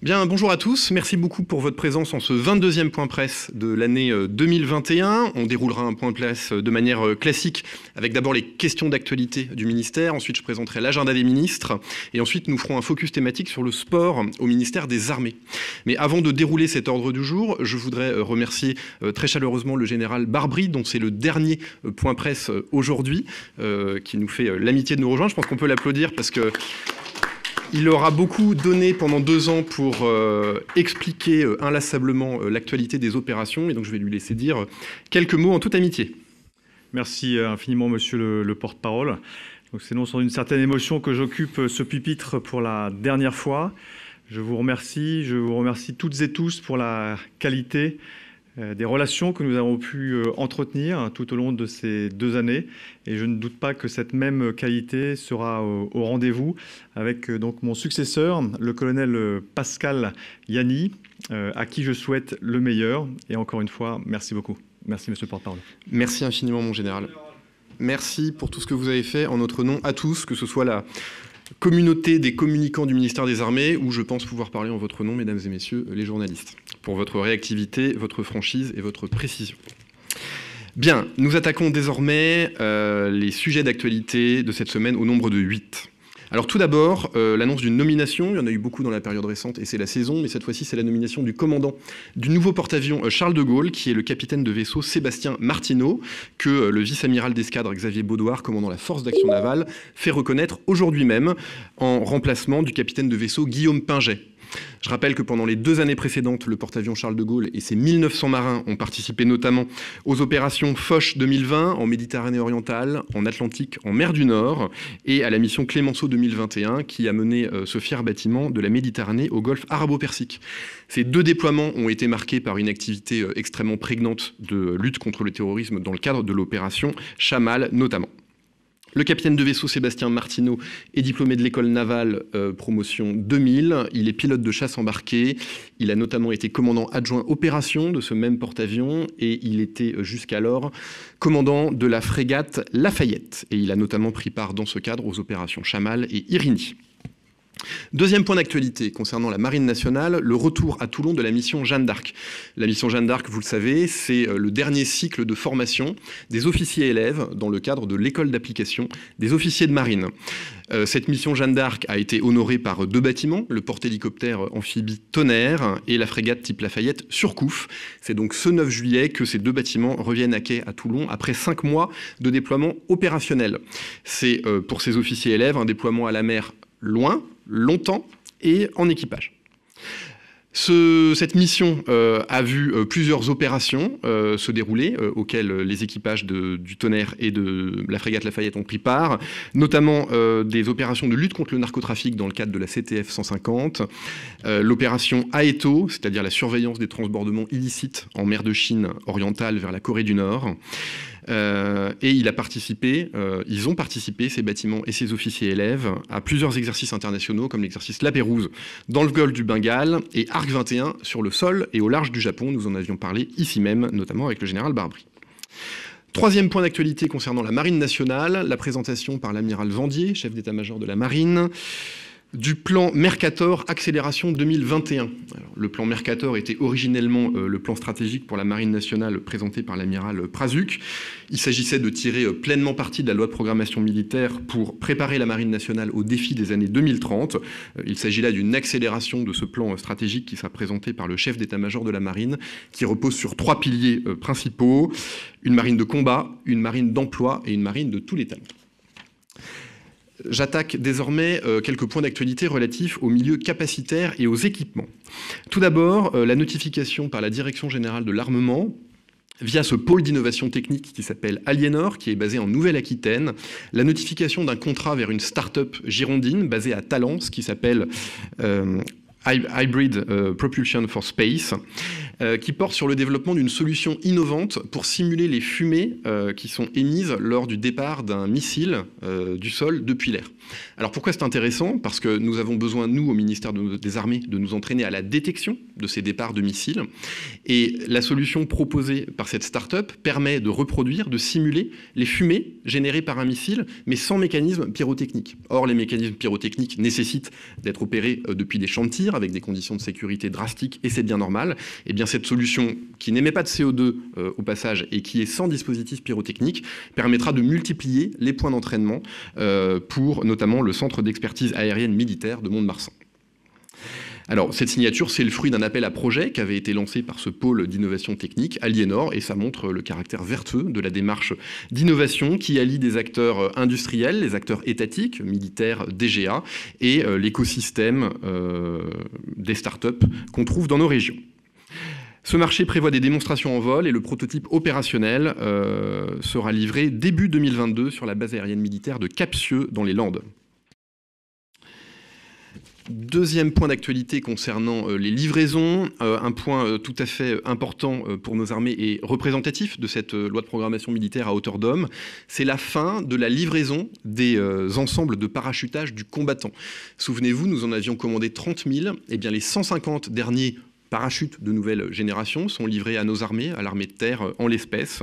Bien, bonjour à tous. Merci beaucoup pour votre présence en ce 22e point presse de l'année 2021. On déroulera un point presse de manière classique avec d'abord les questions d'actualité du ministère. Ensuite, je présenterai l'agenda des ministres. Et ensuite, nous ferons un focus thématique sur le sport au ministère des Armées. Mais avant de dérouler cet ordre du jour, je voudrais remercier très chaleureusement le général Barbry, dont c'est le dernier point presse aujourd'hui, qui nous fait l'amitié de nous rejoindre. Je pense qu'on peut l'applaudir parce que il aura beaucoup donné pendant 2 ans pour expliquer inlassablement l'actualité des opérations. Et donc, je vais lui laisser dire quelques mots en toute amitié. Merci infiniment, monsieur le porte-parole. C'est non sans une certaine émotion que j'occupe ce pupitre pour la dernière fois. Je vous remercie toutes et tous pour la qualité des relations que nous avons pu entretenir tout au long de ces 2 années. Et je ne doute pas que cette même qualité sera au rendez-vous avec donc mon successeur, le colonel Pascal Yanni, à qui je souhaite le meilleur. Et encore une fois, merci beaucoup. Merci, monsieur le porte-parole. Merci infiniment, mon général. Merci pour tout ce que vous avez fait en notre nom à tous, que ce soit la communauté des communicants du ministère des Armées, où je pense pouvoir parler en votre nom, mesdames et messieurs les journalistes, pour votre réactivité, votre franchise et votre précision. Bien, nous attaquons désormais les sujets d'actualité de cette semaine au nombre de 8. Alors tout d'abord, l'annonce d'une nomination, il y en a eu beaucoup dans la période récente et c'est la saison, mais cette fois-ci c'est la nomination du commandant du nouveau porte-avions Charles de Gaulle, qui est le capitaine de vaisseau Sébastien Martineau, que le vice-amiral d'escadre Xavier Baudoir, commandant la force d'action navale, fait reconnaître aujourd'hui même en remplacement du capitaine de vaisseau Guillaume Pinget. Je rappelle que pendant les 2 années précédentes, le porte-avions Charles de Gaulle et ses 1900 marins ont participé notamment aux opérations Foch 2020 en Méditerranée orientale, en Atlantique, en mer du Nord, et à la mission Clémenceau 2021 qui a mené ce fier bâtiment de la Méditerranée au golfe arabo-persique. Ces 2 déploiements ont été marqués par une activité extrêmement prégnante de lutte contre le terrorisme dans le cadre de l'opération Chamal notamment. Le capitaine de vaisseau Sébastien Martineau est diplômé de l'école navale promotion 2000. Il est pilote de chasse embarqué. Il a notamment été commandant adjoint opération de ce même porte-avions et il était jusqu'alors commandant de la frégate Lafayette. Et il a notamment pris part dans ce cadre aux opérations Chamal et Irini. Deuxième point d'actualité concernant la Marine nationale, le retour à Toulon de la mission Jeanne d'Arc. La mission Jeanne d'Arc, vous le savez, c'est le dernier cycle de formation des officiers élèves dans le cadre de l'école d'application des officiers de marine. Cette mission Jeanne d'Arc a été honorée par 2 bâtiments, le porte-hélicoptère amphibie Tonnerre et la frégate type Lafayette Surcouf. C'est donc ce 9 juillet que ces 2 bâtiments reviennent à quai à Toulon après 5 mois de déploiement opérationnel. C'est pour ces officiers élèves un déploiement à la mer loin, longtemps et en équipage. Cette mission a vu plusieurs opérations se dérouler auxquelles les équipages du Tonnerre et de la frégate Lafayette ont pris part, notamment des opérations de lutte contre le narcotrafic dans le cadre de la CTF 150, l'opération Aeto, c'est-à-dire la surveillance des transbordements illicites en mer de Chine orientale vers la Corée du Nord. Et ils ont participé, ces bâtiments et ces officiers élèves, à plusieurs exercices internationaux comme l'exercice La Pérouse dans le golfe du Bengale et Arc 21 sur le sol et au large du Japon. Nous en avions parlé ici même, notamment avec le général Barbry. Troisième point d'actualité concernant la Marine nationale, la présentation par l'amiral Vendier, chef d'état-major de la Marine, du plan Mercator Accélération 2021. Alors, le plan Mercator était originellement le plan stratégique pour la Marine nationale présenté par l'amiral Prazuc. Il s'agissait de tirer pleinement parti de la loi de programmation militaire pour préparer la Marine nationale aux défis des années 2030. Il s'agit là d'une accélération de ce plan stratégique qui sera présenté par le chef d'état-major de la Marine, qui repose sur 3 piliers principaux: une marine de combat, une marine d'emploi et une marine de tous les talents. J'attaque désormais quelques points d'actualité relatifs aux milieux capacitaires et aux équipements. Tout d'abord, la notification par la Direction générale de l'armement, via ce pôle d'innovation technique qui s'appelle Aliénor, qui est basé en Nouvelle-Aquitaine, la notification d'un contrat vers une start-up girondine basée à Talence qui s'appelle Hybrid Propulsion for Space, qui porte sur le développement d'une solution innovante pour simuler les fumées qui sont émises lors du départ d'un missile du sol depuis l'air. Alors pourquoi c'est intéressant? Parce que nous avons besoin, nous, au ministère des Armées, de nous entraîner à la détection de ces départs de missiles. Et la solution proposée par cette start-up permet de reproduire, de simuler les fumées générées par un missile, mais sans mécanisme pyrotechnique. Or, les mécanismes pyrotechniques nécessitent d'être opérés depuis des champs de tir, avec des conditions de sécurité drastiques, et c'est bien normal. Et bien cette solution, qui n'émet pas de CO2 au passage, et qui est sans dispositif pyrotechnique, permettra de multiplier les points d'entraînement pour notamment le centre d'expertise aérienne militaire de Mont-de-Marsan. Alors, cette signature, c'est le fruit d'un appel à projet qui avait été lancé par ce pôle d'innovation technique, Aliénor, et ça montre le caractère vertueux de la démarche d'innovation qui allie des acteurs industriels, les acteurs étatiques, militaires, DGA, et l'écosystème des startups qu'on trouve dans nos régions. Ce marché prévoit des démonstrations en vol et le prototype opérationnel sera livré début 2022 sur la base aérienne militaire de Capcieux dans les Landes. Deuxième point d'actualité concernant les livraisons, un point tout à fait important pour nos armées et représentatif de cette loi de programmation militaire à hauteur d'homme, c'est la fin de la livraison des ensembles de parachutage du combattant. Souvenez-vous, nous en avions commandé 30 000, et bien les 150 derniers parachutes de nouvelle génération sont livrés à nos armées, à l'armée de terre en l'espèce.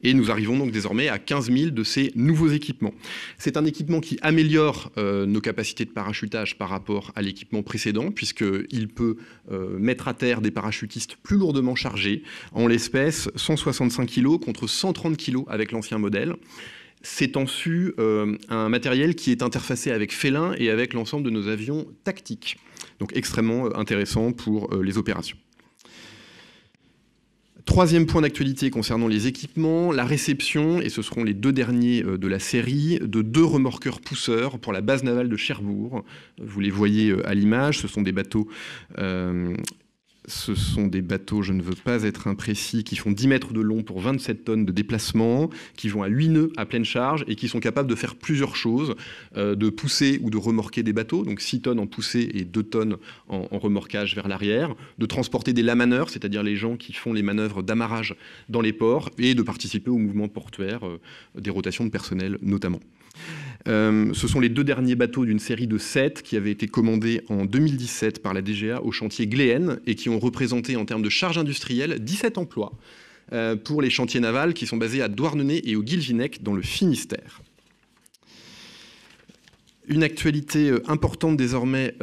Et nous arrivons donc désormais à 15 000 de ces nouveaux équipements. C'est un équipement qui améliore nos capacités de parachutage par rapport à l'équipement précédent, puisqu'il peut mettre à terre des parachutistes plus lourdement chargés, en l'espèce 165 kg contre 130 kg avec l'ancien modèle. C'est en su un matériel qui est interfacé avec Félin et avec l'ensemble de nos avions tactiques. Donc extrêmement intéressant pour les opérations. Troisième point d'actualité concernant les équipements, la réception, et ce seront les deux derniers de la série, de 2 remorqueurs pousseurs pour la base navale de Cherbourg. Vous les voyez à l'image, ce sont des bateaux... je ne veux pas être imprécis, qui font 10 mètres de long pour 27 tonnes de déplacement, qui vont à 8 nœuds à pleine charge et qui sont capables de faire plusieurs choses, de pousser ou de remorquer des bateaux, donc 6 tonnes en poussée et 2 tonnes en remorquage vers l'arrière, de transporter des lamaneurs, c'est-à-dire les gens qui font les manœuvres d'amarrage dans les ports, et de participer au mouvement portuaire, des rotations de personnel notamment. Ce sont les 2 derniers bateaux d'une série de 7 qui avaient été commandés en 2017 par la DGA au chantier Gléenne et qui ont représenté en termes de charge industrielle 17 emplois pour les chantiers navals qui sont basés à Douarnenez et au Guilvinec dans le Finistère. Une actualité importante désormais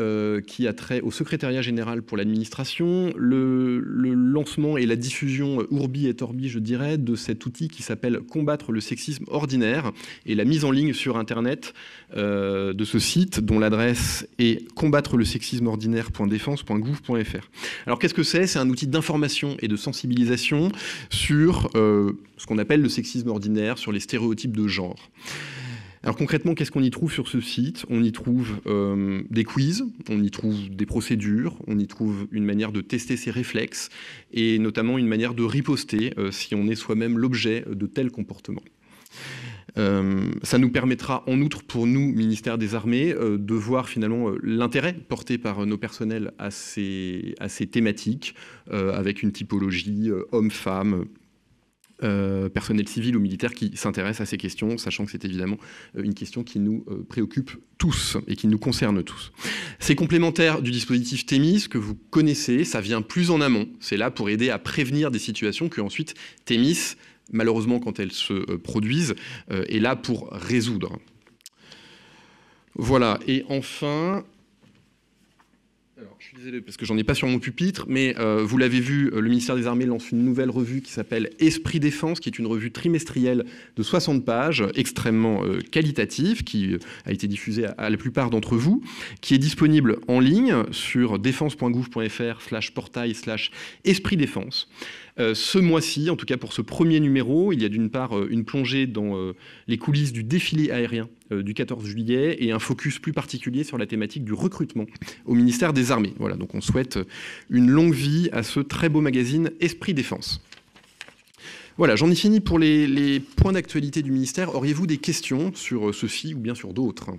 qui a trait au secrétariat général pour l'administration, le lancement et la diffusion Urbi et Orbi, je dirais, de cet outil qui s'appelle Combattre le sexisme ordinaire et la mise en ligne sur Internet de ce site dont l'adresse est combattrelesexismeordinaire.défense.gouv.fr. Alors qu'est-ce que c'est? C'est un outil d'information et de sensibilisation sur ce qu'on appelle le sexisme ordinaire, sur les stéréotypes de genre. Alors concrètement, qu'est-ce qu'on y trouve sur ce site? On y trouve des quiz, on y trouve des procédures, on y trouve une manière de tester ses réflexes et notamment une manière de riposter si on est soi-même l'objet de tels comportements. Ça nous permettra en outre pour nous, ministère des Armées, de voir finalement l'intérêt porté par nos personnels à ces thématiques avec une typologie homme-femme, personnel civil ou militaire qui s'intéressent à ces questions, sachant que c'est évidemment une question qui nous préoccupe tous et qui nous concerne tous. C'est complémentaire du dispositif Thémis que vous connaissez, ça vient plus en amont, c'est là pour aider à prévenir des situations que ensuite Thémis, malheureusement quand elles se produisent, est là pour résoudre. Voilà, et enfin... Alors, je suis désolé parce que j'en ai pas sur mon pupitre, mais vous l'avez vu, le ministère des Armées lance une nouvelle revue qui s'appelle Esprit Défense, qui est une revue trimestrielle de 60 pages, extrêmement qualitative, qui a été diffusée à la plupart d'entre vous, qui est disponible en ligne sur défense.gouv.fr/portail/Esprit Défense. Ce mois-ci, en tout cas pour ce premier numéro, il y a d'une part une plongée dans les coulisses du défilé aérien du 14 juillet et un focus plus particulier sur la thématique du recrutement au ministère des Armées. Voilà, donc on souhaite une longue vie à ce très beau magazine Esprit Défense. Voilà, j'en ai fini pour les points d'actualité du ministère. Auriez-vous des questions sur ceci ou bien sur d'autres ?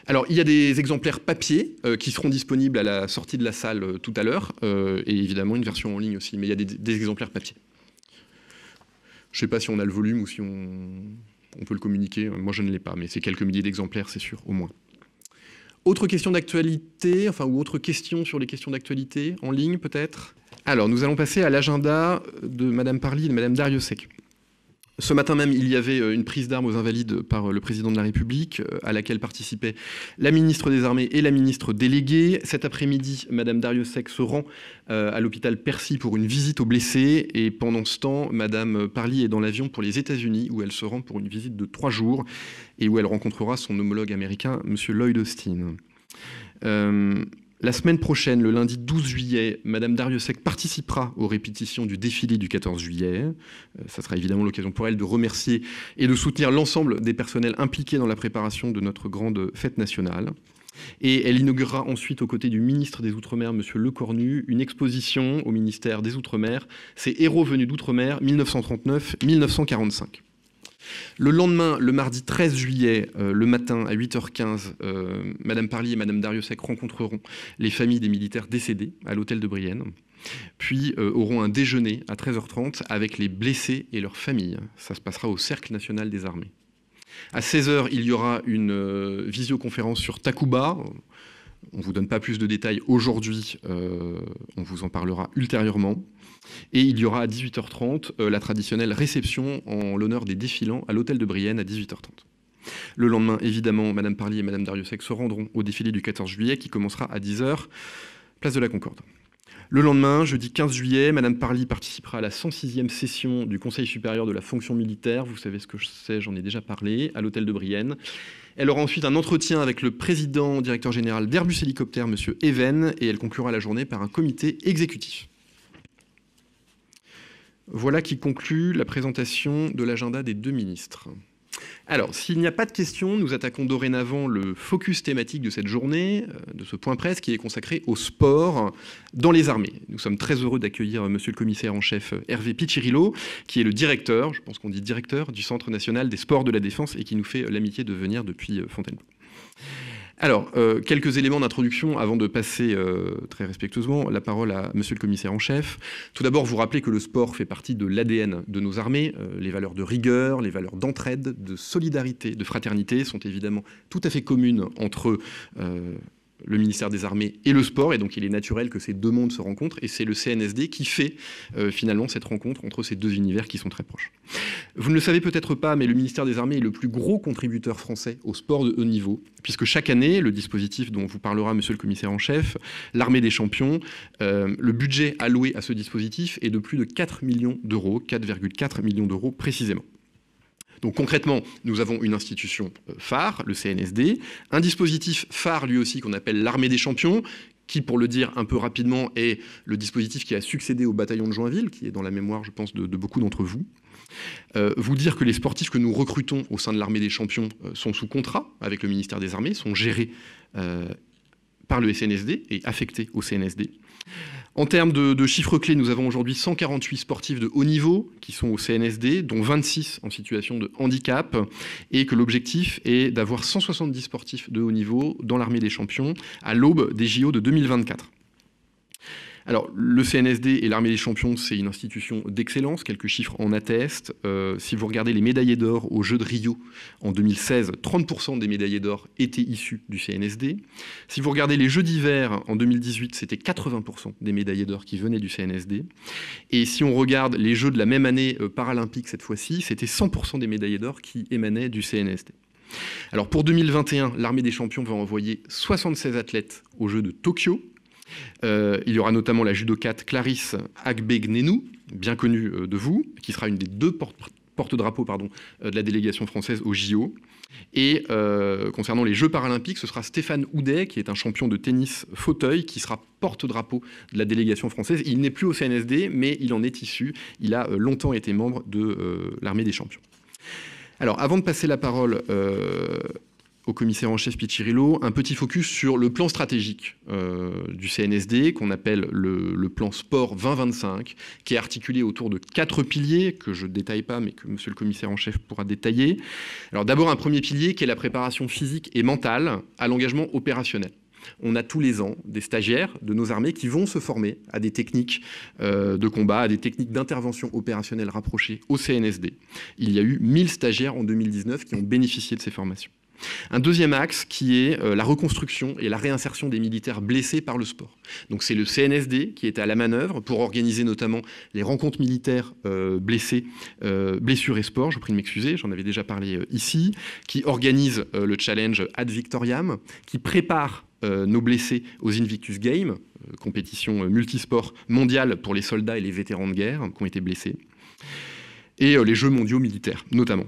Alors, il y a des exemplaires papier qui seront disponibles à la sortie de la salle tout à l'heure, et évidemment une version en ligne aussi, mais il y a des exemplaires papier. Je ne sais pas si on a le volume ou si on... On peut le communiquer, moi je ne l'ai pas, mais c'est quelques milliers d'exemplaires, c'est sûr, au moins. Autre question d'actualité, ou autre question sur les questions d'actualité, en ligne peut-être. Alors, nous allons passer à l'agenda de Madame Parly et de Madame Darrieussecq. Ce matin même, il y avait une prise d'armes aux Invalides par le président de la République, à laquelle participaient la ministre des Armées et la ministre déléguée. Cet après-midi, Madame Darrieussecq se rend à l'hôpital Percy pour une visite aux blessés. Et pendant ce temps, Madame Parly est dans l'avion pour les États-Unis, où elle se rend pour une visite de 3 jours et où elle rencontrera son homologue américain, Monsieur Lloyd Austin. La semaine prochaine, le lundi 12 juillet, Madame Darrieussecq participera aux répétitions du défilé du 14 juillet. Ça sera évidemment l'occasion pour elle de remercier et de soutenir l'ensemble des personnels impliqués dans la préparation de notre grande fête nationale. Et elle inaugurera ensuite, aux côtés du ministre des Outre-mer, Monsieur Lecornu, une exposition au ministère des Outre-mer, ces héros venus d'Outre-mer 1939-1945. Le lendemain, le mardi 13 juillet, le matin à 8h15, Madame Parly et Madame Darrieussecq rencontreront les familles des militaires décédés à l'hôtel de Brienne, puis auront un déjeuner à 13h30 avec les blessés et leurs familles. Ça se passera au Cercle national des armées. À 16h, il y aura une visioconférence sur Takuba. On ne vous donne pas plus de détails aujourd'hui, on vous en parlera ultérieurement. Et il y aura à 18h30 la traditionnelle réception en l'honneur des défilants à l'hôtel de Brienne à 18h30. Le lendemain, évidemment, Madame Parly et Madame Darrieussecq se rendront au défilé du 14 juillet qui commencera à 10h, place de la Concorde. Le lendemain, jeudi 15 juillet, Madame Parly participera à la 106e session du Conseil supérieur de la fonction militaire. Vous savez ce que je sais, j'en ai déjà parlé, à l'hôtel de Brienne. Elle aura ensuite un entretien avec le président directeur général d'Airbus Hélicoptères, Monsieur Even, et elle conclura la journée par un comité exécutif. Voilà qui conclut la présentation de l'agenda des 2 ministres. Alors, s'il n'y a pas de questions, nous attaquons dorénavant le focus thématique de cette journée, de ce point presse qui est consacré au sport dans les armées. Nous sommes très heureux d'accueillir monsieur le commissaire en chef Hervé Piccirillo, qui est le directeur, je pense qu'on dit directeur, du Centre national des sports de la défense et qui nous fait l'amitié de venir depuis Fontainebleau. Alors, quelques éléments d'introduction avant de passer très respectueusement la parole à monsieur le commissaire en chef. Tout d'abord, vous rappelez que le sport fait partie de l'ADN de nos armées. Les valeurs de rigueur, les valeurs d'entraide, de solidarité, de fraternité sont évidemment tout à fait communes entre le ministère des Armées et le sport, et donc il est naturel que ces 2 mondes se rencontrent, et c'est le CNSD qui fait finalement cette rencontre entre ces 2 univers qui sont très proches. Vous ne le savez peut-être pas, mais le ministère des Armées est le plus gros contributeur français au sport de haut niveau, puisque chaque année, le dispositif dont vous parlera monsieur le commissaire en chef, l'Armée des champions, le budget alloué à ce dispositif est de plus de 4 millions d'euros, 4,4 millions d'euros précisément. Donc concrètement, nous avons une institution phare, le CNSD, un dispositif phare lui aussi qu'on appelle l'Armée des champions, qui, pour le dire un peu rapidement, est le dispositif qui a succédé au bataillon de Joinville, qui est dans la mémoire, je pense, de beaucoup d'entre vous. Vous dire que les sportifs que nous recrutons au sein de l'Armée des champions sont sous contrat avec le ministère des Armées, sont gérés par le CNSD et affectés au CNSD. En termes de chiffres clés, nous avons aujourd'hui 148 sportifs de haut niveau qui sont au CNSD, dont 26 en situation de handicap, et que l'objectif est d'avoir 170 sportifs de haut niveau dans l'Armée des champions à l'aube des JO de 2024. Alors, le CNSD et l'Armée des champions, c'est une institution d'excellence, quelques chiffres en attestent. Si vous regardez les médaillés d'or aux Jeux de Rio en 2016, 30% des médaillés d'or étaient issus du CNSD. Si vous regardez les Jeux d'hiver en 2018, c'était 80% des médaillés d'or qui venaient du CNSD. Et si on regarde les Jeux de la même année paralympique cette fois-ci, c'était 100% des médaillés d'or qui émanaient du CNSD. Alors pour 2021, l'Armée des champions va envoyer 76 athlètes aux Jeux de Tokyo. Il y aura notamment la judokate Clarisse Agbe-Gnenou, bien connue de vous, qui sera une des 2 porte-drapeaux de la délégation française au JO. Et concernant les Jeux paralympiques, ce sera Stéphane Houdet, qui est un champion de tennis fauteuil, qui sera porte-drapeau de la délégation française. Il n'est plus au CNSD, mais il en est issu. Il a longtemps été membre de l'Armée des champions. Alors, avant de passer la parole au commissaire en chef Piccirillo, un petit focus sur le plan stratégique du CNSD, qu'on appelle le plan Sport 2025, qui est articulé autour de 4 piliers, que je ne détaille pas, mais que monsieur le commissaire en chef pourra détailler. Alors d'abord, un premier pilier qui est la préparation physique et mentale à l'engagement opérationnel. On a tous les ans des stagiaires de nos armées qui vont se former à des techniques de combat, à des techniques d'intervention opérationnelle rapprochées au CNSD. Il y a eu 1000 stagiaires en 2019 qui ont bénéficié de ces formations. Un deuxième axe qui est la reconstruction et la réinsertion des militaires blessés par le sport. Donc c'est le CNSD qui est à la manœuvre pour organiser notamment les rencontres militaires blessés, blessures et sport, je vous prie de m'excuser, j'en avais déjà parlé ici, qui organise le challenge Ad Victoriam, qui prépare nos blessés aux Invictus Games, compétition multisport mondiale pour les soldats et les vétérans de guerre qui ont été blessés, et les Jeux mondiaux militaires notamment.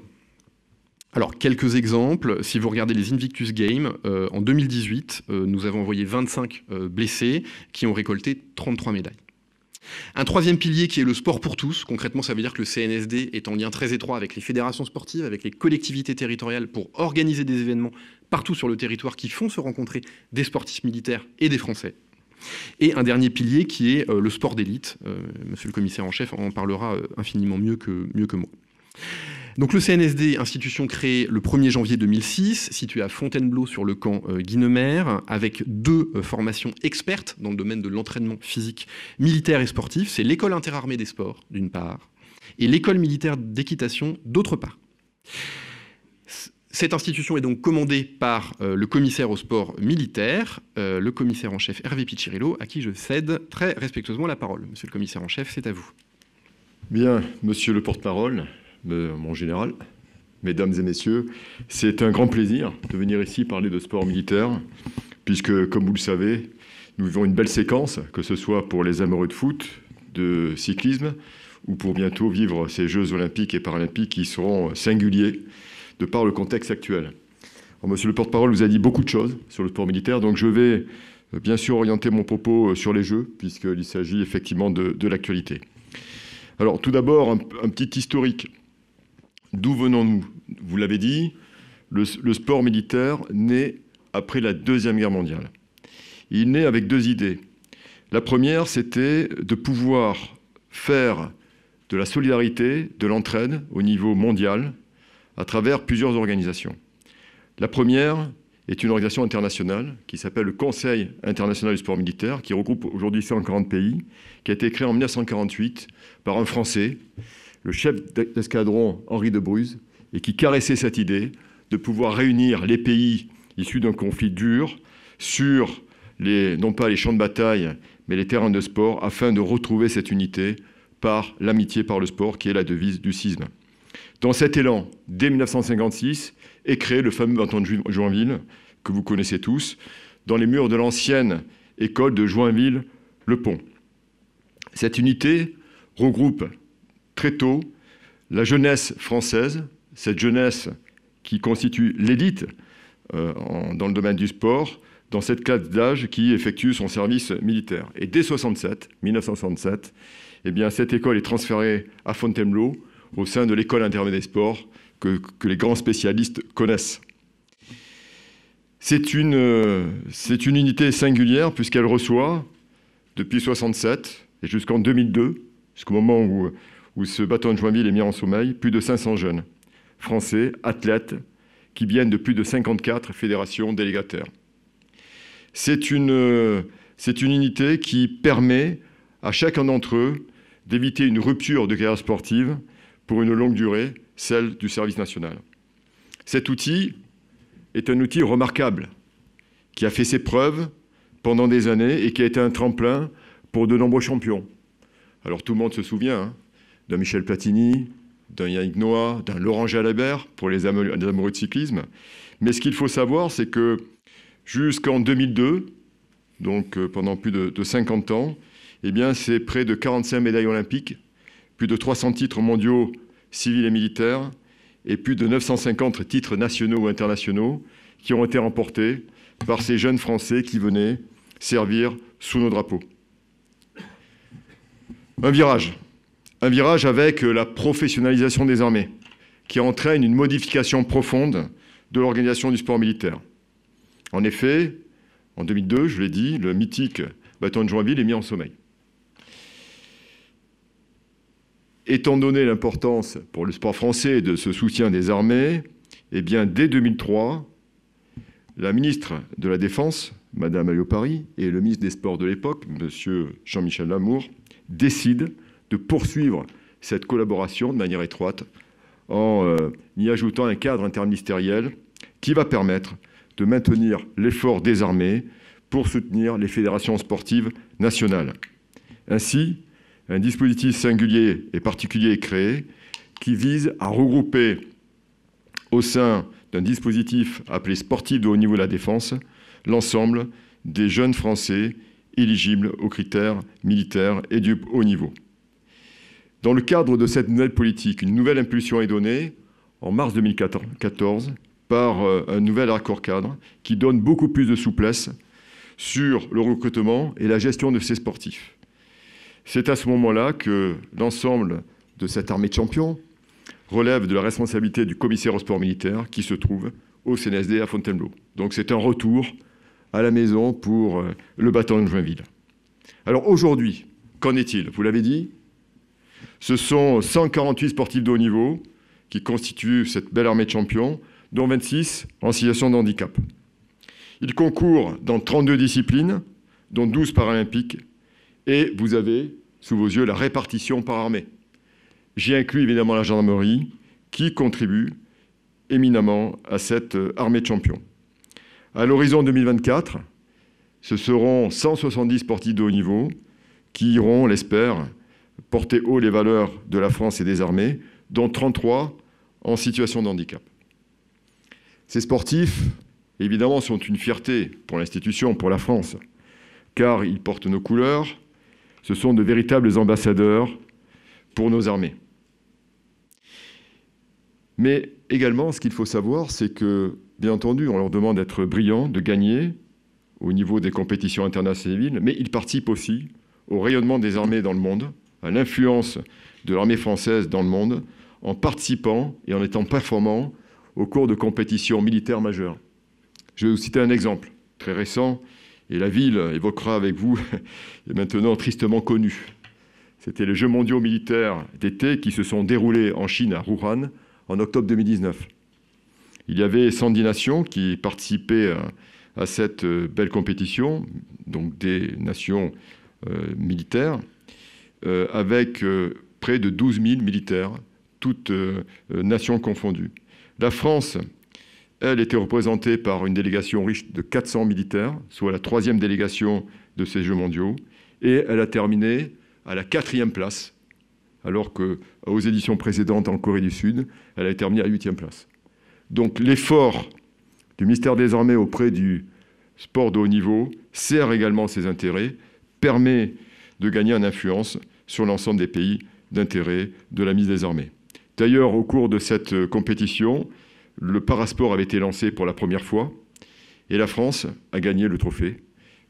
Alors, quelques exemples. Si vous regardez les Invictus Games, en 2018, nous avons envoyé 25 blessés qui ont récolté 33 médailles. Un troisième pilier qui est le sport pour tous. Concrètement, ça veut dire que le CNSD est en lien très étroit avec les fédérations sportives, avec les collectivités territoriales pour organiser des événements partout sur le territoire qui font se rencontrer des sportifs militaires et des Français. Et un dernier pilier qui est le sport d'élite. Monsieur le commissaire en chef en parlera infiniment mieux que moi. Donc le CNSD, institution créée le 1er janvier 2006, située à Fontainebleau sur le camp Guinemer, avec 2 formations expertes dans le domaine de l'entraînement physique militaire et sportif. C'est l'école interarmée des sports, d'une part, et l'école militaire d'équitation, d'autre part. Cette institution est donc commandée par le commissaire au sport militaire, le commissaire en chef Hervé Piccirillo, à qui je cède très respectueusement la parole. Monsieur le commissaire en chef, c'est à vous. Bien, monsieur le porte-parole, mon général, mesdames et messieurs, c'est un grand plaisir de venir ici parler de sport militaire, puisque, comme vous le savez, nous vivons une belle séquence, que ce soit pour les amoureux de foot, de cyclisme, ou pour bientôt vivre ces Jeux olympiques et paralympiques qui seront singuliers de par le contexte actuel. Alors, monsieur le porte-parole vous a dit beaucoup de choses sur le sport militaire, donc je vais bien sûr orienter mon propos sur les Jeux, puisqu'il s'agit effectivement de l'actualité. Alors, tout d'abord, un petit historique. D'où venons-nous? Vous l'avez dit, le sport militaire naît après la Deuxième Guerre mondiale. Il naît avec 2 idées. La première, c'était de pouvoir faire de la solidarité, de l'entraide au niveau mondial à travers plusieurs organisations. La première est une organisation internationale qui s'appelle le Conseil international du sport militaire, qui regroupe aujourd'hui 140 pays, qui a été créé en 1948 par un Français, le chef d'escadron Henri de Bruz, et qui caressait cette idée de pouvoir réunir les pays issus d'un conflit dur sur non pas les champs de bataille, mais les terrains de sport, afin de retrouver cette unité par l'amitié, par le sport, qui est la devise du CISM. Dans cet élan, dès 1956, est créé le fameux bataillon de Joinville, que vous connaissez tous, dans les murs de l'ancienne école de Joinville-le-Pont. Cette unité regroupe très tôt la jeunesse française, cette jeunesse qui constitue l'élite dans le domaine du sport, dans cette classe d'âge qui effectue son service militaire. Et dès 1967, eh bien, cette école est transférée à Fontainebleau, au sein de l'école intermédiaire des sports que les grands spécialistes connaissent. C'est une unité singulière puisqu'elle reçoit, depuis 1967 et jusqu'en 2002, jusqu'au moment où ce bataillon de Joinville est mis en sommeil, plus de 500 jeunes français, athlètes, qui viennent de plus de 54 fédérations délégataires. C'est une unité qui permet à chacun d'entre eux d'éviter une rupture de carrière sportive pour une longue durée, celle du service national. Cet outil est un outil remarquable, qui a fait ses preuves pendant des années et qui a été un tremplin pour de nombreux champions. Alors tout le monde se souvient d'un Michel Platini, d'un Yannick Noah, d'un Laurent Jalabert pour les amoureux de cyclisme. Mais ce qu'il faut savoir, c'est que jusqu'en 2002, donc pendant plus de 50 ans, eh bien, c'est près de 45 médailles olympiques, plus de 300 titres mondiaux civils et militaires, et plus de 950 titres nationaux ou internationaux qui ont été remportés par ces jeunes Français qui venaient servir sous nos drapeaux. Un virage avec la professionnalisation des armées, qui entraîne une modification profonde de l'organisation du sport militaire. En effet, en 2002, je l'ai dit, le mythique bataillon de Joinville est mis en sommeil. Étant donné l'importance pour le sport français de ce soutien des armées, eh bien, dès 2003, la ministre de la Défense, Madame Allioppari, et le ministre des Sports de l'époque, Monsieur Jean-Michel Lamour, décident de poursuivre cette collaboration de manière étroite en y ajoutant un cadre interministériel qui va permettre de maintenir l'effort des armées pour soutenir les fédérations sportives nationales. Ainsi, un dispositif singulier et particulier est créé qui vise à regrouper au sein d'un dispositif appelé sportif de haut niveau de la défense l'ensemble des jeunes Français éligibles aux critères militaires et du haut niveau. Dans le cadre de cette nouvelle politique, une nouvelle impulsion est donnée en mars 2014 par un nouvel accord cadre qui donne beaucoup plus de souplesse sur le recrutement et la gestion de ces sportifs. C'est à ce moment-là que l'ensemble de cette armée de champions relève de la responsabilité du commissaire au sport militaire qui se trouve au CNSD à Fontainebleau. Donc c'est un retour à la maison pour le bataillon de Joinville. Alors aujourd'hui, qu'en est-il? Vous l'avez dit, ce sont 148 sportifs de haut niveau qui constituent cette belle armée de champions, dont 26 en situation de handicap. Ils concourent dans 32 disciplines, dont 12 paralympiques, et vous avez sous vos yeux la répartition par armée. J'y inclus évidemment la gendarmerie, qui contribue éminemment à cette armée de champions. À l'horizon 2024, ce seront 170 sportifs de haut niveau qui iront, on l'espère, porter haut les valeurs de la France et des armées, dont 33 en situation de handicap. Ces sportifs, évidemment, sont une fierté pour l'institution, pour la France, car ils portent nos couleurs. Ce sont de véritables ambassadeurs pour nos armées. Mais également, ce qu'il faut savoir, c'est que, bien entendu, on leur demande d'être brillants, de gagner au niveau des compétitions internationales, mais ils participent aussi au rayonnement des armées dans le monde, à l'influence de l'armée française dans le monde, en participant et en étant performants au cours de compétitions militaires majeures. Je vais vous citer un exemple très récent, et la ville évoquera avec vous, est maintenant tristement connue. C'était les Jeux mondiaux militaires d'été qui se sont déroulés en Chine, à Wuhan, en octobre 2019. Il y avait 110 nations qui participaient à cette belle compétition, donc des nations militaires, avec près de 12 000 militaires, toutes nations confondues. La France, elle, était représentée par une délégation riche de 400 militaires, soit la 3e délégation de ces Jeux mondiaux, et elle a terminé à la 4e place, alors qu'aux éditions précédentes en Corée du Sud, elle a terminé à la 8e place. Donc l'effort du ministère des Armées auprès du sport de haut niveau sert également ses intérêts, permet de gagner en influence sur l'ensemble des pays d'intérêt de la mise des armées. D'ailleurs, au cours de cette compétition, le parasport avait été lancé pour la première fois et la France a gagné le trophée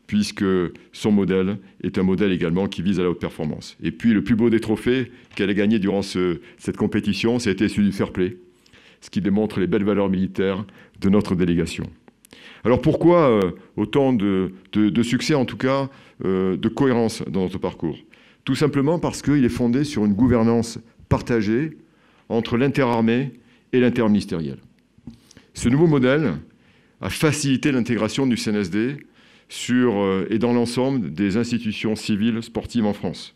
puisque son modèle est un modèle également qui vise à la haute performance. Et puis le plus beau des trophées qu'elle a gagné durant cette compétition, c'était celui du fair play, ce qui démontre les belles valeurs militaires de notre délégation. Alors pourquoi autant de succès, en tout cas de cohérence dans notre parcours? Tout simplement parce qu'il est fondé sur une gouvernance partagée entre l'interarmée et l'interministériel. Ce nouveau modèle a facilité l'intégration du CNSD et dans l'ensemble des institutions civiles sportives en France.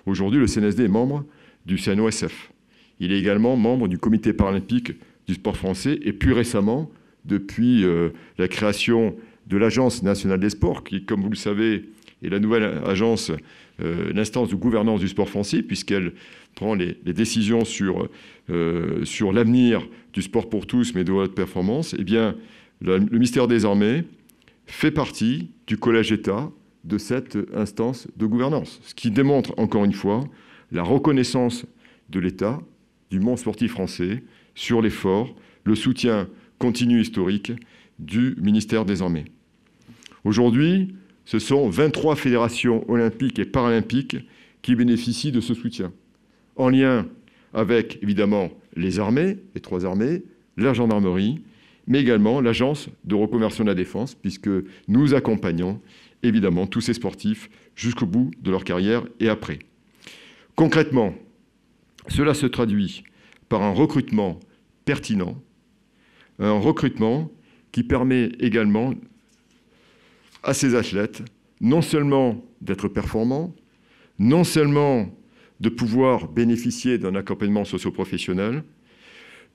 Aujourd'hui, le CNSD est membre du CNOSF. Il est également membre du Comité paralympique du sport français et plus récemment, depuis la création de l'Agence nationale des sports, qui, comme vous le savez, est la nouvelle agence, l'instance de gouvernance du sport français, puisqu'elle prend les décisions sur l'avenir du sport pour tous, mais de haute performance. Eh bien, le ministère des Armées fait partie du collège d'État de cette instance de gouvernance, ce qui démontre encore une fois la reconnaissance de l'État, du monde sportif français, sur l'effort, le soutien continu historique du ministère des Armées. Aujourd'hui, ce sont 23 fédérations olympiques et paralympiques qui bénéficient de ce soutien, en lien avec, évidemment, les armées, les 3 armées, la gendarmerie, mais également l'Agence de reconversion de la défense, puisque nous accompagnons, évidemment, tous ces sportifs jusqu'au bout de leur carrière et après. Concrètement, cela se traduit par un recrutement pertinent, un recrutement qui permet également à ces athlètes non seulement d'être performants, non seulement de pouvoir bénéficier d'un accompagnement socio-professionnel,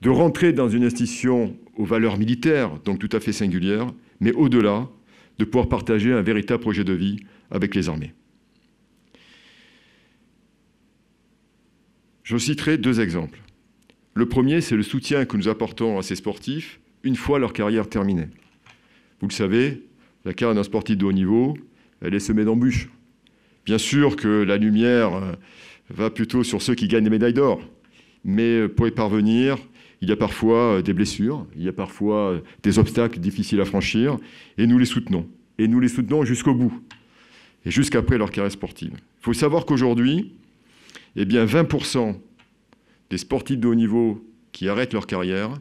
de rentrer dans une institution aux valeurs militaires, donc tout à fait singulières, mais au-delà, de pouvoir partager un véritable projet de vie avec les armées. Je citerai 2 exemples. Le premier, c'est le soutien que nous apportons à ces sportifs une fois leur carrière terminée. Vous le savez, la carrière d'un sportif de haut niveau, elle est semée d'embûches. Bien sûr que la lumière va plutôt sur ceux qui gagnent des médailles d'or, mais pour y parvenir, il y a parfois des blessures, il y a parfois des obstacles difficiles à franchir, et nous les soutenons. Et nous les soutenons jusqu'au bout, et jusqu'après leur carrière sportive. Il faut savoir qu'aujourd'hui, eh bien 20% des sportifs de haut niveau qui arrêtent leur carrière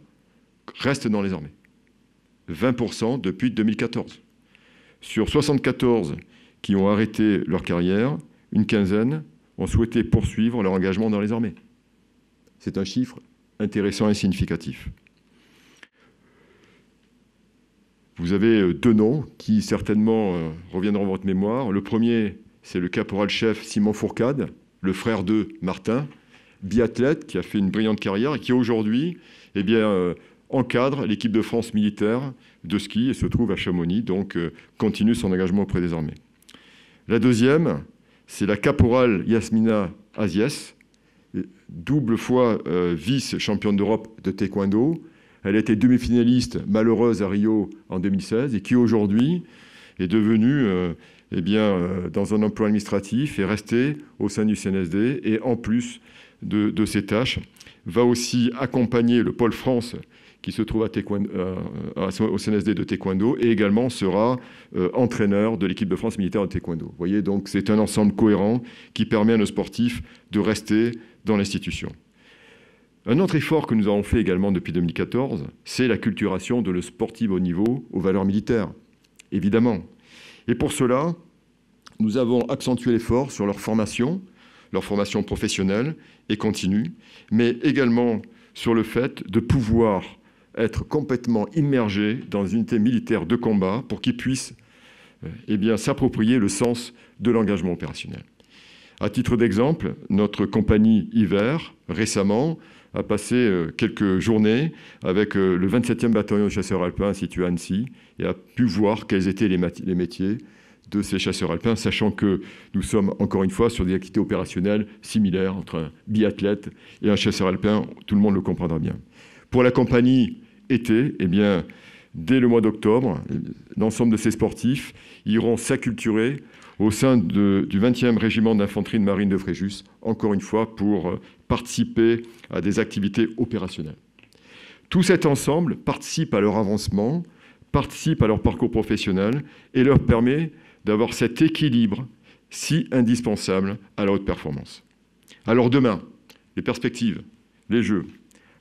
restent dans les armées. 20% depuis 2014. Sur 74 qui ont arrêté leur carrière, une quinzaine ont souhaité poursuivre leur engagement dans les armées. C'est un chiffre intéressant et significatif. Vous avez 2 noms qui certainement reviendront dans votre mémoire. Le premier, c'est le caporal-chef Simon Fourcade, le frère de Martin, biathlète qui a fait une brillante carrière et qui aujourd'hui encadre l'équipe de France militaire de ski et se trouve à Chamonix, donc continue son engagement auprès des armées. La deuxième, c'est la caporale Yasmina Aziès, double fois vice-championne d'Europe de taekwondo. Elle a été demi-finaliste malheureuse à Rio en 2016 et qui aujourd'hui est devenue dans un emploi administratif et restée au sein du CNSD et en plus de ses tâches, va aussi accompagner le pôle France qui se trouve au CNSD de taekwondo et également sera entraîneur de l'équipe de France militaire de taekwondo. Vous voyez, donc c'est un ensemble cohérent qui permet à nos sportifs de rester dans l'institution. Un autre effort que nous avons fait également depuis 2014, c'est l'acculturation de le sportif haut niveau aux valeurs militaires, évidemment. Et pour cela, nous avons accentué l'effort sur leur formation professionnelle et continue, mais également sur le fait de pouvoir être complètement immergés dans une unité militaire de combat pour qu'ils puissent s'approprier le sens de l'engagement opérationnel. À titre d'exemple, notre compagnie Hiver, récemment, a passé quelques journées avec le 27e bataillon de chasseurs alpins situé à Annecy et a pu voir quels étaient les métiers de ces chasseurs alpins, sachant que nous sommes encore une fois sur des activités opérationnelles similaires entre un biathlète et un chasseur alpin, tout le monde le comprendra bien. Pour la compagnie été, dès le mois d'octobre, l'ensemble de ces sportifs iront s'acculturer au sein du 20e régiment d'infanterie de marine de Fréjus, encore une fois pour participer à des activités opérationnelles. Tout cet ensemble participe à leur avancement, participe à leur parcours professionnel et leur permet d'avoir cet équilibre si indispensable à la haute performance. Alors demain, les perspectives, les Jeux.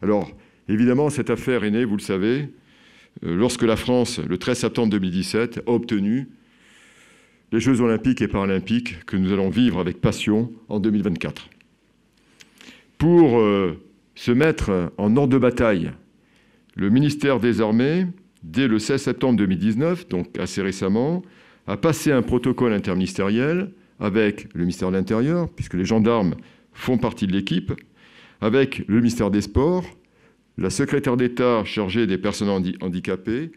Alors évidemment, cette affaire est née, vous le savez, lorsque la France, le 13 septembre 2017, a obtenu les Jeux olympiques et paralympiques que nous allons vivre avec passion en 2024. Pour se mettre en ordre de bataille, le ministère des Armées, dès le 16 septembre 2019, donc assez récemment, a passé un protocole interministériel avec le ministère de l'Intérieur, puisque les gendarmes font partie de l'équipe, avec le ministère des Sports, la secrétaire d'État chargée des personnes handicapées,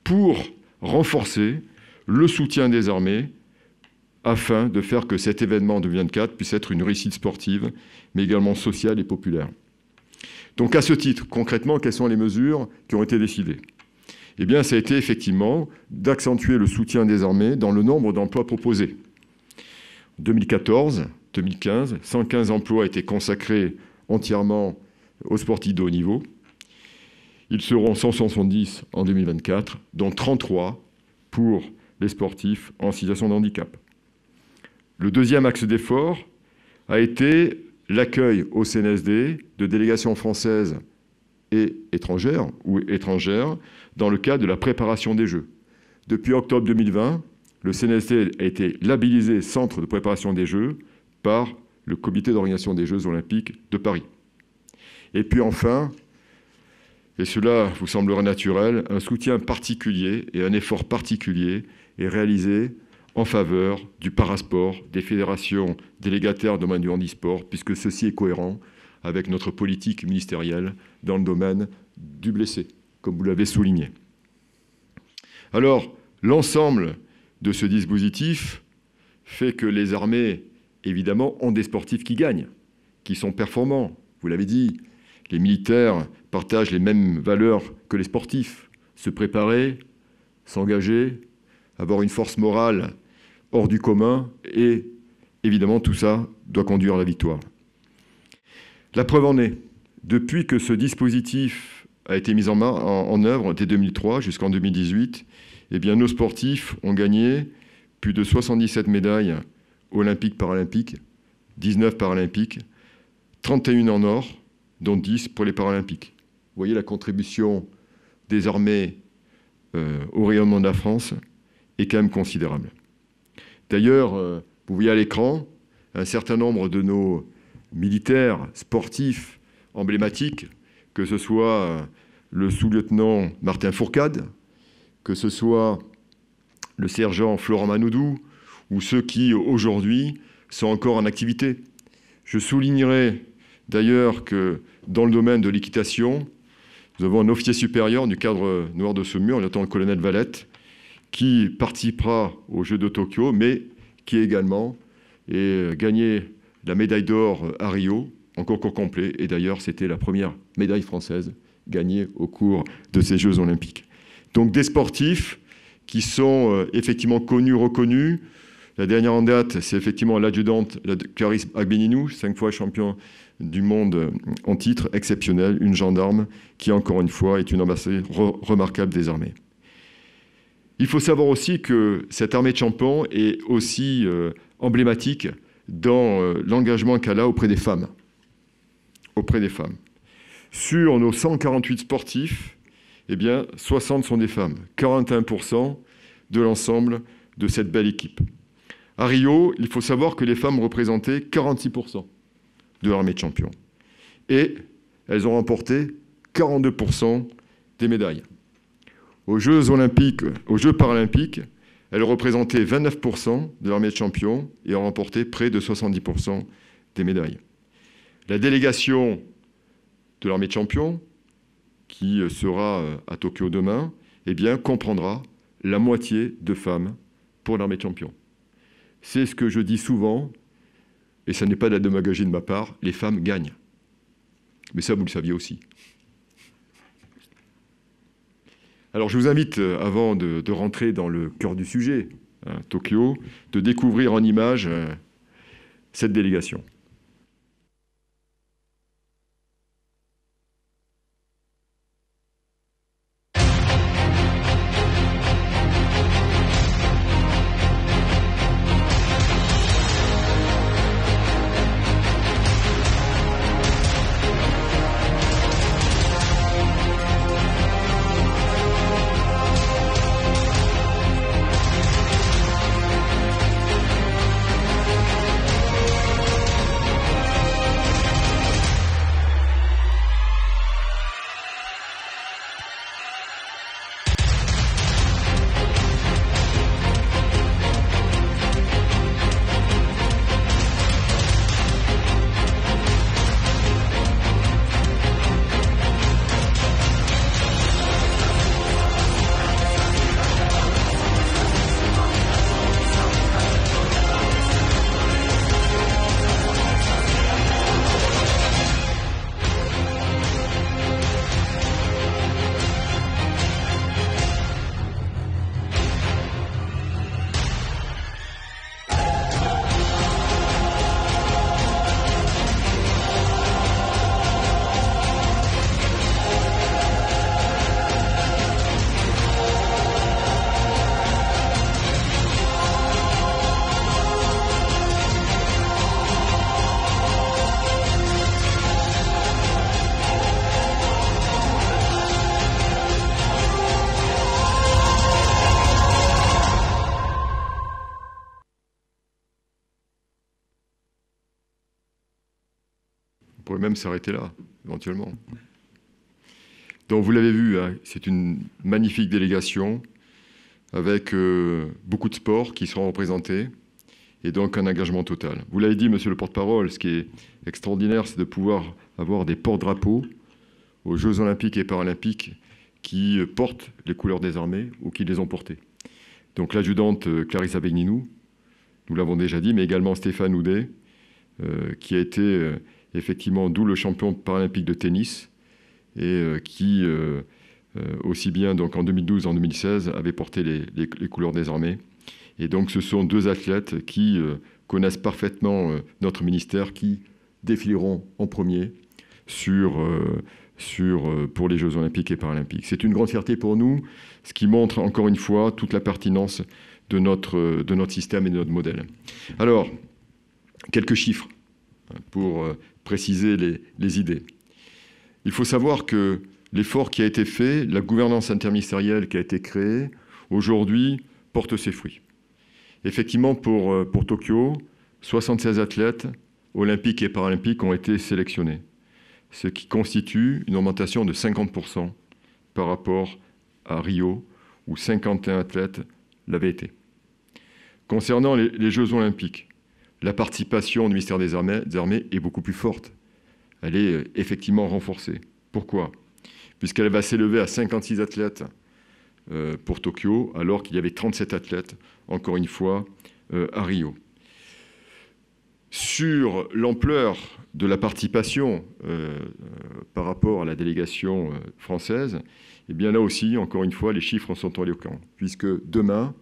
pour renforcer le soutien des armées afin de faire que cet événement de 2024 puisse être une réussite sportive, mais également sociale et populaire. Donc à ce titre, concrètement, quelles sont les mesures qui ont été décidées ? Ça a été effectivement d'accentuer le soutien des armées dans le nombre d'emplois proposés. En 2014, 2015, 115 emplois étaient consacrés entièrement aux sportifs de haut niveau. Ils seront 170 en 2024, dont 33 pour les sportifs en situation de handicap. Le deuxième axe d'effort a été l'accueil au CNSD de délégations françaises et étrangères dans le cadre de la préparation des Jeux. Depuis octobre 2020, le CNSD a été labellisé Centre de préparation des Jeux par le Comité d'organisation des Jeux olympiques de Paris. Et puis enfin, et cela vous semblera naturel, un soutien particulier et un effort particulier est réalisé en faveur du parasport, des fédérations délégataires de domaine du handisport, puisque ceci est cohérent avec notre politique ministérielle dans le domaine du blessé, comme vous l'avez souligné. Alors, l'ensemble de ce dispositif fait que les armées, évidemment, ont des sportifs qui gagnent, qui sont performants. Vous l'avez dit, les militaires partagent les mêmes valeurs que les sportifs. Se préparer, s'engager, avoir une force morale hors du commun, et évidemment, tout ça doit conduire à la victoire. La preuve en est, depuis que ce dispositif a été mis en œuvre dès 2003 jusqu'en 2018, eh bien, nos sportifs ont gagné plus de 77 médailles olympiques, paralympiques, 19 paralympiques, 31 en or, dont 10 pour les paralympiques. Vous voyez la contribution des armées au rayonnement de la France est quand même considérable. D'ailleurs, vous voyez à l'écran un certain nombre de nos militaires sportifs emblématiques, que ce soit le sous-lieutenant Martin Fourcade, que ce soit le sergent Florent Manoudou, ou ceux qui, aujourd'hui, sont encore en activité. Je soulignerai d'ailleurs que dans le domaine de l'équitation, nous avons un officier supérieur du cadre noir de Saumur, le lieutenant-colonel Valette, qui participera aux Jeux de Tokyo, mais qui également a gagné la médaille d'or à Rio, en concours complet. Et d'ailleurs, c'était la première médaille française gagnée au cours de ces Jeux olympiques. Donc des sportifs qui sont effectivement connus, reconnus. La dernière en date, c'est effectivement l'adjudante Clarisse Agbenienou, 5 fois champion du monde en titre, exceptionnel, une gendarme qui, encore une fois, est une ambassadrice remarquable des armées. Il faut savoir aussi que cette armée de champions est aussi emblématique dans l'engagement qu'elle a auprès des femmes. Auprès des femmes. Sur nos 148 sportifs, eh bien, 60 sont des femmes, 41% de l'ensemble de cette belle équipe. À Rio, il faut savoir que les femmes représentaient 46% de l'armée de champions. Et elles ont remporté 42% des médailles. Aux Jeux olympiques, aux Jeux paralympiques, elles représentaient 29% de l'armée de champions et ont remporté près de 70% des médailles. La délégation de l'armée de champions, qui sera à Tokyo demain, eh bien, comprendra la moitié de femmes pour l'armée de champions. C'est ce que je dis souvent, et ça n'est pas de la démagogie de ma part, les femmes gagnent. Mais ça, vous le saviez aussi. Alors, je vous invite, avant de rentrer dans le cœur du sujet, Tokyo, de découvrir en images cette délégation. On pourrait même s'arrêter là, éventuellement. Donc vous l'avez vu, hein, c'est une magnifique délégation avec beaucoup de sports qui seront représentés et donc un engagement total. Vous l'avez dit, monsieur le porte-parole, ce qui est extraordinaire, c'est de pouvoir avoir des porte-drapeaux aux Jeux olympiques et paralympiques qui portent les couleurs des armées ou qui les ont portées. Donc l'adjudante Clarissa Begninou, nous l'avons déjà dit, mais également Stéphane Houdet, qui a été effectivement double champion paralympique de tennis et qui, aussi bien donc en 2012 et en 2016, avait porté les couleurs des armées. Et donc ce sont deux athlètes qui connaissent parfaitement notre ministère, qui défileront en premier pour les Jeux olympiques et paralympiques. C'est une grande fierté pour nous, ce qui montre encore une fois toute la pertinence de notre système et de notre modèle. Alors, quelques chiffres pour préciser les idées. Il faut savoir que l'effort qui a été fait, la gouvernance interministérielle qui a été créée, aujourd'hui porte ses fruits. Effectivement, pour Tokyo, 76 athlètes olympiques et paralympiques ont été sélectionnés, ce qui constitue une augmentation de 50% par rapport à Rio, où 51 athlètes l'avaient été. Concernant les Jeux olympiques, la participation du ministère des Armées est beaucoup plus forte. Elle est effectivement renforcée. Pourquoi ? Puisqu'elle va s'élever à 56 athlètes pour Tokyo, alors qu'il y avait 37 athlètes, encore une fois, à Rio. Sur l'ampleur de la participation par rapport à la délégation française, eh bien là aussi, encore une fois, les chiffres sont éloquents, puisque demain,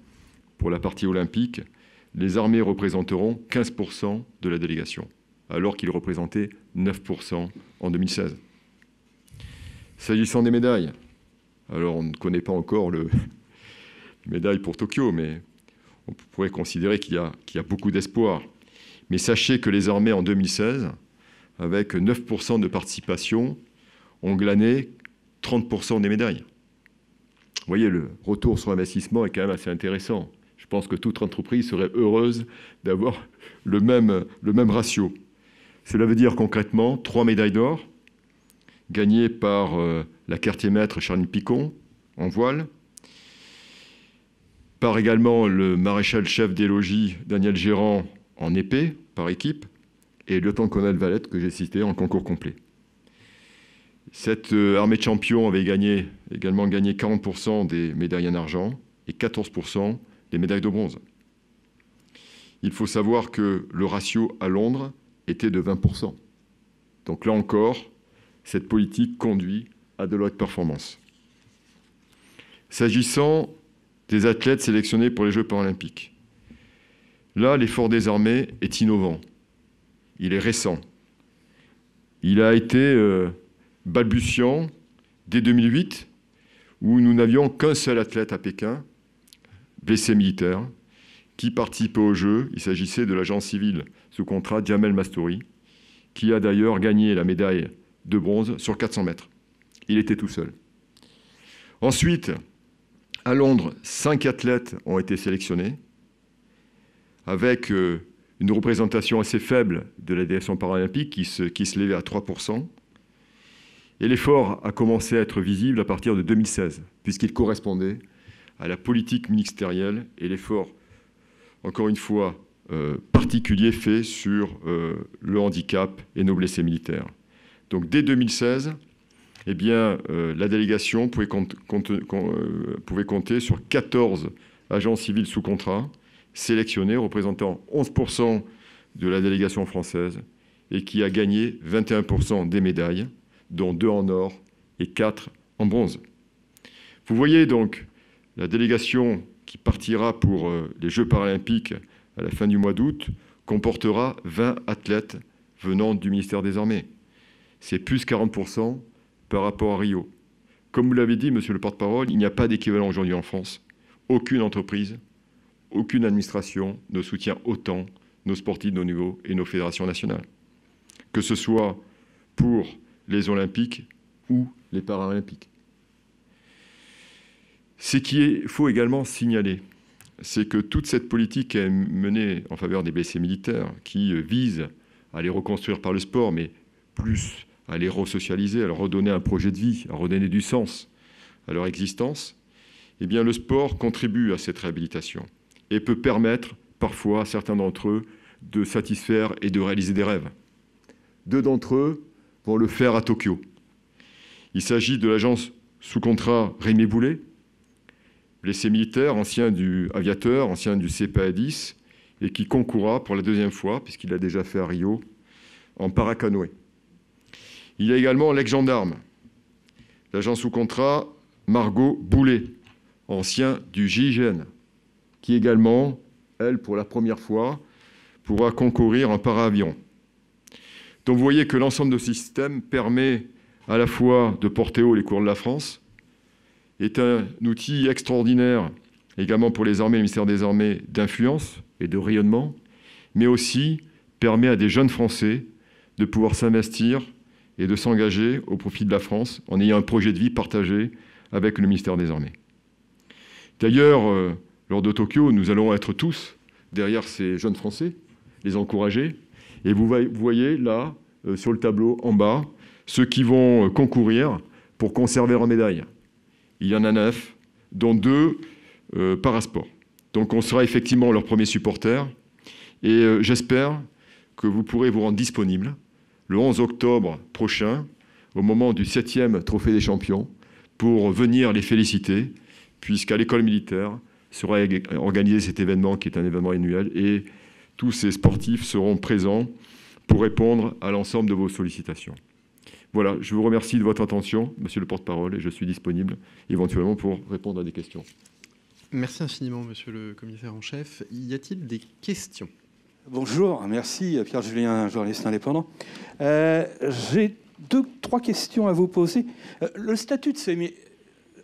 pour la partie olympique, les armées représenteront 15% de la délégation, alors qu'ils représentaient 9% en 2016. S'agissant des médailles, alors on ne connaît pas encore le médaille pour Tokyo, mais on pourrait considérer qu'il y a beaucoup d'espoir. Mais sachez que les armées en 2016, avec 9% de participation, ont glané 30% des médailles. Vous voyez, le retour sur investissement est quand même assez intéressant. Je pense que toute entreprise serait heureuse d'avoir le même ratio. Cela veut dire concrètement 3 médailles d'or gagnées par la quartier-maître Charline Picon en voile, par également le maréchal-chef des logis Daniel Gérand en épée par équipe et le lieutenant-colonel Valette que j'ai cité en concours complet. Cette armée de champions avait également gagné 40% des médailles en argent et 14% des médailles de bronze. Il faut savoir que le ratio à Londres était de 20%. Donc là encore, cette politique conduit à de l'autre performance. S'agissant des athlètes sélectionnés pour les Jeux paralympiques, là, l'effort des armées est innovant. Il est récent. Il a été balbutiant dès 2008, où nous n'avions qu'un seul athlète à Pékin, blessé militaire, qui participait aux Jeux. Il s'agissait de l'agent civil sous contrat Jamel Mastouri, qui a d'ailleurs gagné la médaille de bronze sur 400 mètres. Il était tout seul. Ensuite, à Londres, 5 athlètes ont été sélectionnés, avec une représentation assez faible de la délégation paralympique qui se levait à 3%. Et l'effort a commencé à être visible à partir de 2016, puisqu'il correspondait à la politique ministérielle et l'effort, encore une fois, particulier fait sur le handicap et nos blessés militaires. Donc dès 2016, eh bien, la délégation pouvait compter sur 14 agents civils sous contrat, sélectionnés, représentant 11% de la délégation française, et qui a gagné 21% des médailles, dont 2 en or et 4 en bronze. Vous voyez donc la délégation qui partira pour les Jeux paralympiques à la fin du mois d'août comportera 20 athlètes venant du ministère des Armées. C'est plus 40% par rapport à Rio. Comme vous l'avez dit, monsieur le porte-parole, il n'y a pas d'équivalent aujourd'hui en France. Aucune entreprise, aucune administration ne soutient autant nos sportifs de haut niveau et nos fédérations nationales. Que ce soit pour les Olympiques ou les Paralympiques. Ce qu'il faut également signaler, c'est que toute cette politique est menée en faveur des blessés militaires qui vise à les reconstruire par le sport, mais plus à les resocialiser, à leur redonner un projet de vie, à redonner du sens à leur existence, eh bien, le sport contribue à cette réhabilitation et peut permettre parfois à certains d'entre eux de satisfaire et de réaliser des rêves. 2 d'entre eux vont le faire à Tokyo. Il s'agit de l'agence sous contrat Rémi Boulet, blessé militaire, ancien du aviateur, ancien du CPA-10, et qui concourra pour la 2e fois, puisqu'il l'a déjà fait à Rio, en paracanoë. Il y a également l'ex-gendarme, l'agent sous contrat Margot Boulet, ancien du GIGN, qui également, elle, pour la première fois, pourra concourir en para-aviron. Donc vous voyez que l'ensemble de ce système permet à la fois de porter haut les couleurs de la France, est un outil extraordinaire également pour les armées, le ministère des Armées, d'influence et de rayonnement, mais aussi permet à des jeunes Français de pouvoir s'investir et de s'engager au profit de la France en ayant un projet de vie partagé avec le ministère des Armées. D'ailleurs, lors de Tokyo, nous allons être tous derrière ces jeunes Français, les encourager, et vous voyez là, sur le tableau en bas, ceux qui vont concourir pour conserver leur médaille. Il y en a 9, dont 2 parasport. Donc on sera effectivement leur premier supporter, et j'espère que vous pourrez vous rendre disponible le 11 octobre prochain, au moment du 7e Trophée des Champions, pour venir les féliciter, puisqu'à l'école militaire sera organisé cet événement qui est un événement annuel, et tous ces sportifs seront présents pour répondre à l'ensemble de vos sollicitations. Voilà, je vous remercie de votre attention, monsieur le porte-parole, et je suis disponible éventuellement pour répondre à des questions. Merci infiniment, monsieur le commissaire en chef. Y a-t-il des questions? Bonjour, merci Pierre-Julien, journaliste indépendant. J'ai 2-3 questions à vous poser. Le statut de ces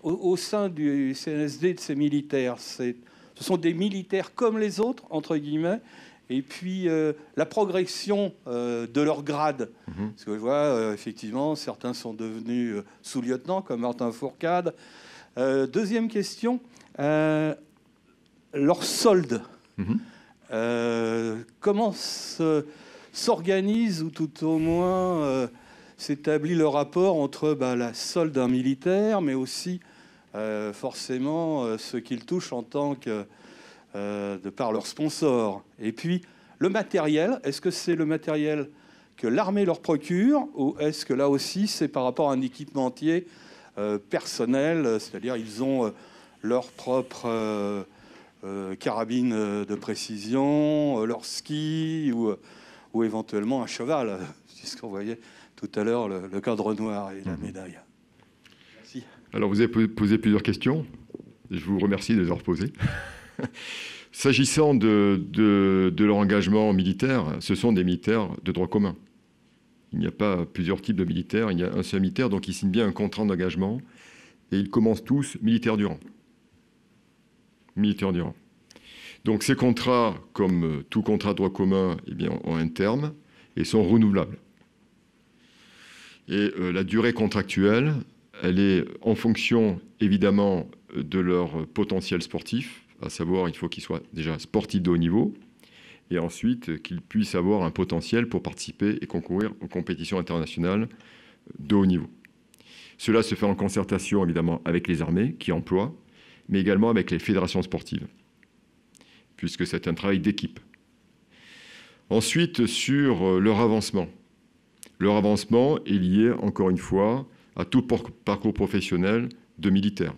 au sein du CNSD de ces militaires, ce sont des militaires comme les autres, entre guillemets, et puis la progression de leur grade. Parce que je vois, effectivement, certains sont devenus sous-lieutenants, comme Martin Fourcade. Deuxième question, leur solde. Comment s'organise, ou tout au moins s'établit le rapport entre la solde d'un militaire, mais aussi forcément ce qu'ils touchent en tant que de par leurs sponsors. Et puis le matériel, est-ce que c'est le matériel que l'armée leur procure, ou est-ce que là aussi c'est par rapport à un équipementier personnel, c'est-à-dire ils ont leur propre carabine de précision, leur ski, ou éventuellement un cheval, puisqu'on voyait tout à l'heure le cadre noir et la médaille. Merci. Alors vous avez posé plusieurs questions, je vous remercie de les avoir posées. S'agissant de leur engagement militaire, ce sont des militaires de droit commun. Il n'y a pas plusieurs types de militaires, il y a un seul militaire, donc ils signent bien un contrat d'engagement, et ils commencent tous militaires du rang. Militaires du rang. Donc ces contrats, comme tout contrat de droit commun, eh bien, ont un terme et sont renouvelables. Et la durée contractuelle, elle est en fonction, évidemment, de leur potentiel sportif, à savoir, il faut qu'ils soient déjà sportifs de haut niveau, et ensuite qu'ils puissent avoir un potentiel pour participer et concourir aux compétitions internationales de haut niveau. Cela se fait en concertation, évidemment, avec les armées qui emploient, mais également avec les fédérations sportives, puisque c'est un travail d'équipe. Ensuite, sur leur avancement. Leur avancement est lié, encore une fois, à tout parcours professionnel de militaires.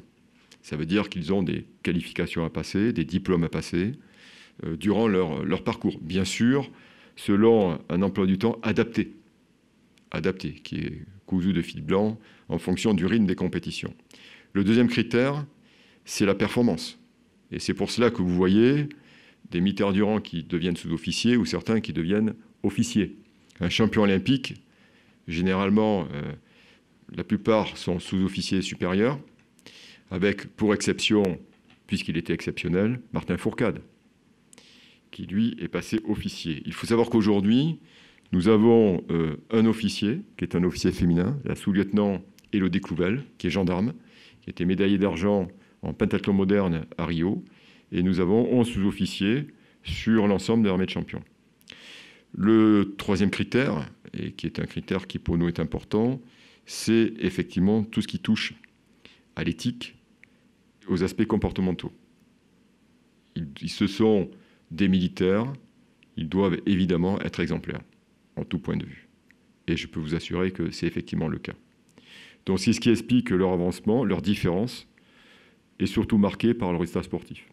Ça veut dire qu'ils ont des qualifications à passer, des diplômes à passer, durant leur parcours. Bien sûr, selon un emploi du temps adapté, qui est cousu de fil blanc en fonction du rythme des compétitions. Le deuxième critère, c'est la performance. Et c'est pour cela que vous voyez des militaires du rang qui deviennent sous-officiers ou certains qui deviennent officiers. Un champion olympique, généralement, la plupart sont sous-officiers supérieurs, avec, pour exception, puisqu'il était exceptionnel, Martin Fourcade, qui, lui, est passé officier. Il faut savoir qu'aujourd'hui, nous avons un officier, qui est un officier féminin, la sous-lieutenant Élodie Clouvel, qui est gendarme, qui était médaillée d'argent en pentathlon moderne à Rio, et nous avons 11 sous-officiers sur l'ensemble de l'armée de champions. Le troisième critère, et qui est un critère qui pour nous est important, c'est effectivement tout ce qui touche à l'éthique, aux aspects comportementaux. Ce sont des militaires, ils doivent évidemment être exemplaires, en tout point de vue. Et je peux vous assurer que c'est effectivement le cas. Donc c'est ce qui explique leur avancement, leur différence, et surtout marqué par le résultat sportif.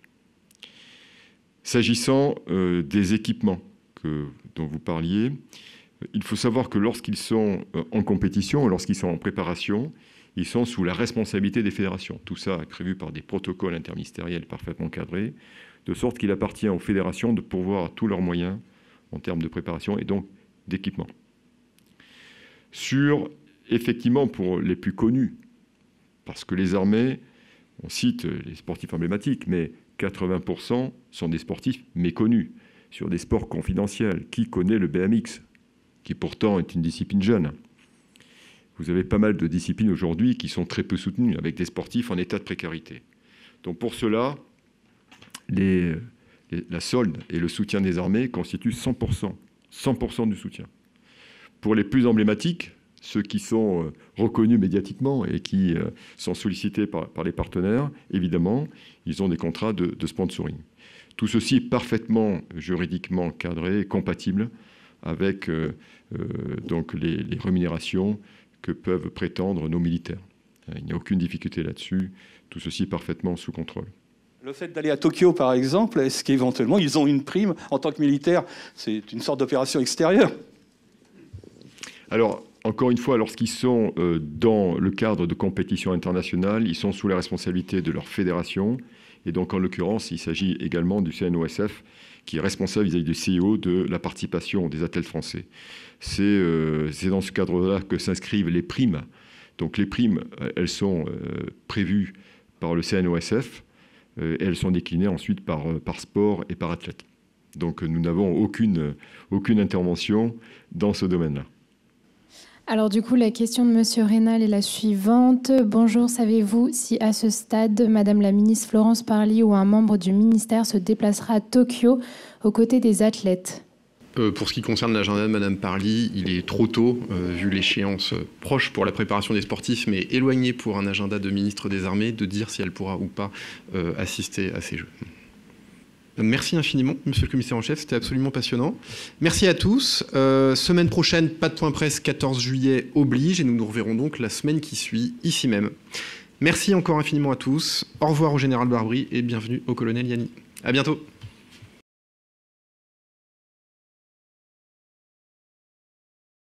S'agissant des équipements dont vous parliez, il faut savoir que lorsqu'ils sont en compétition, lorsqu'ils sont en préparation, ils sont sous la responsabilité des fédérations. Tout ça est prévu par des protocoles interministériels parfaitement cadrés, de sorte qu'il appartient aux fédérations de pourvoir tous leurs moyens en termes de préparation et donc d'équipement. Effectivement, pour les plus connus, parce que les armées, on cite les sportifs emblématiques, mais 80% sont des sportifs méconnus, sur des sports confidentiels. Qui connaît le BMX, qui pourtant est une discipline jeune? Vous avez pas mal de disciplines aujourd'hui qui sont très peu soutenues, avec des sportifs en état de précarité. Donc pour cela, la solde et le soutien des armées constituent 100% du soutien. Pour les plus emblématiques, ceux qui sont reconnus médiatiquement et qui sont sollicités par les partenaires, évidemment, ils ont des contrats de sponsoring. Tout ceci est parfaitement juridiquement cadré et compatible avec donc les rémunérations que peuvent prétendre nos militaires. Il n'y a aucune difficulté là-dessus, tout ceci est parfaitement sous contrôle. Le fait d'aller à Tokyo, par exemple, est-ce qu'éventuellement ils ont une prime en tant que militaire? C'est une sorte d'opération extérieure. Alors, encore une fois, lorsqu'ils sont dans le cadre de compétitions internationales, ils sont sous la responsabilité de leur fédération. Et donc, en l'occurrence, il s'agit également du CNOSF, qui est responsable vis-à-vis du CIO de la participation des athlètes français. C'est dans ce cadre-là que s'inscrivent les primes. Donc, les primes, elles sont prévues par le CNOSF et elles sont déclinées ensuite par sport et par athlète. Donc, nous n'avons aucune intervention dans ce domaine-là. Alors du coup, la question de Monsieur Raynal est la suivante. Bonjour, savez-vous si à ce stade, Madame la ministre Florence Parly ou un membre du ministère se déplacera à Tokyo aux côtés des athlètes? Pour ce qui concerne l'agenda de Madame Parly, il est trop tôt, vu l'échéance proche pour la préparation des sportifs, mais éloigné pour un agenda de ministre des Armées, de dire si elle pourra ou pas assister à ces Jeux. Merci infiniment, monsieur le commissaire en chef, c'était absolument passionnant. Merci à tous. Semaine prochaine, pas de point presse, 14 juillet oblige, et nous nous reverrons donc la semaine qui suit, ici même. Merci encore infiniment à tous. Au revoir au général Barbry et bienvenue au colonel Yanni. À bientôt.